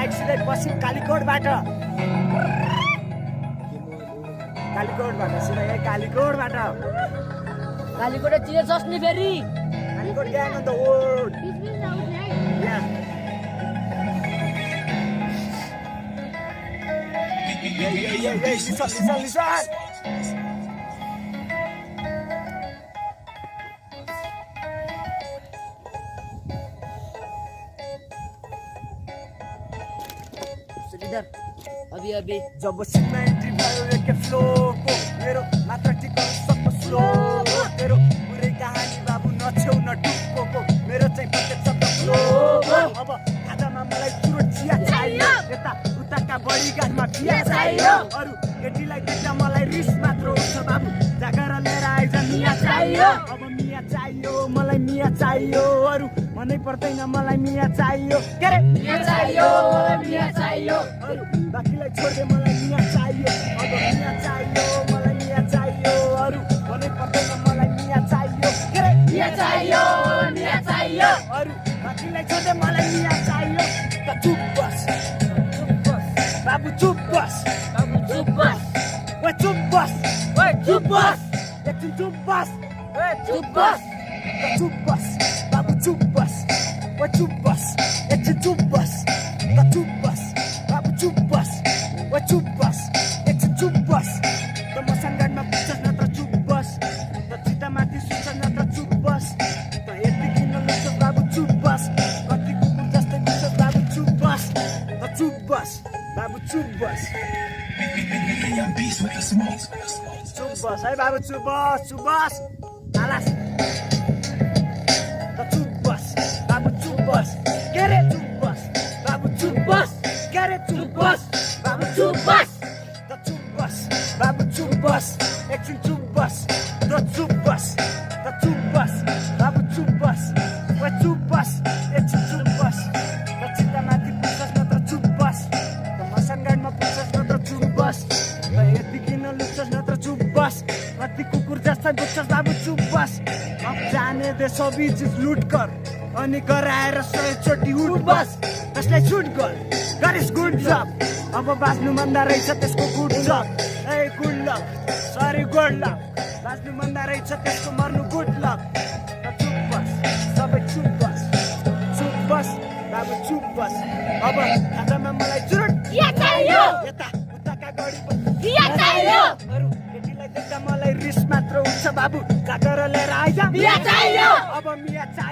Bike सिधै पश्चिम कालीकोटबाट सिधै कालीकोटबाट कालीकोटतिर जस्ने फेरि कालीकोट ग्याङ अन द रोड Listen. इधर अभी जब सिटमा एन्ट्री भयो एक फ्लो को मेरो मात्र टिकट सब स्लो तेरो पुरै कहानी बाबु नछेउ न टुक्को मेरो चाहिँ प्रत्येक शब्द फ्लो अब खाजामा मलाई चुरोट चिया चाहियो यता उताका बढी गाडमा चिया चाहियो अरु केटीलाई देख्दा मलाई रिस मात्र उठ्छ बाबु जागर लिएर आइज मिया चाहियो अब मिया चाहियो मलाई मिया चाहियो अरु मनै पर्दैन मलाई मिया चाहियो के रे मिया चाहियो मलाई मिया चाहियो अरु बाकीलाई छोड्दे मलाई मिया चाहियो अब मिया चाहियो मलाई मिया चाहियो अरु मनै पर्दैन मलाई मिया चाहियो के रे मिया चाहियो मलाई मिया चाहियो अरु बाकीलाई छोड्दे मलाई मिया चाहियो त चुप बस बाबु चुप बस बाबु चुप बस ओए चुप बस चुप बस एकछिन चुप बस चुप बस त चुप बस बाबु चुप बस ओए चुप बस एकछिन चुप बस त चुप बस बाबु चुप बस ओए चुप बस एकछिन चुप बस त मसँगमा पुग्छस् नत्र चुप बस त चितामाथि सुन्छस् नत्र चुप बस त यतिकै नलुन्छस् बाबु चुप बस कति कुकुर जस्तै बुझ्छस् बाबु चुप बस त चुप बस बाबु चुप बस चुप बस है बाबु चुप बस आलास त चुप बस बाबु चुप बस के रे चुप बस बाबु चुप बस के रे चुप बस बाबु चुप बस त चुप बस बाबु चुप बस एकछिन चुप बस त चुप बस त चुप बस बाबु चुप बस ओए चुप बस एकछिन चुप बस त चितामाथि पुग्छस् नत्र चुप बस त मसँगमा पुग्छस् नत्र चुप बस त यतिकै नलुच्छस् नत्र चुप बस कति कुकुर जस्तै बुझ्छस् बाबु चुप बस अब जाने दे सबै चिज लुट कर अनि गराएर 100 चोटि उठ बस त्यसलाई छुट गरिस् गुड जब अब बाँच्नु भन्दा रहेछ त्यसको गुड जब a good luck sorry good luck बाँच्नु भन्दा रहेछ त्यसको मर्नु गुड लक त चुप बस सबै चुप बस बाबु चुप बस अब खाजामा मलाई चुरोट चिया चाहियो यता उताका गडी चिया चाहियो अरु केटीलाई देख्दा मलाई रिस मात्र उठ्छ बाबु जागर लिएर आइज मिया चाहियो अब मिया चाहियो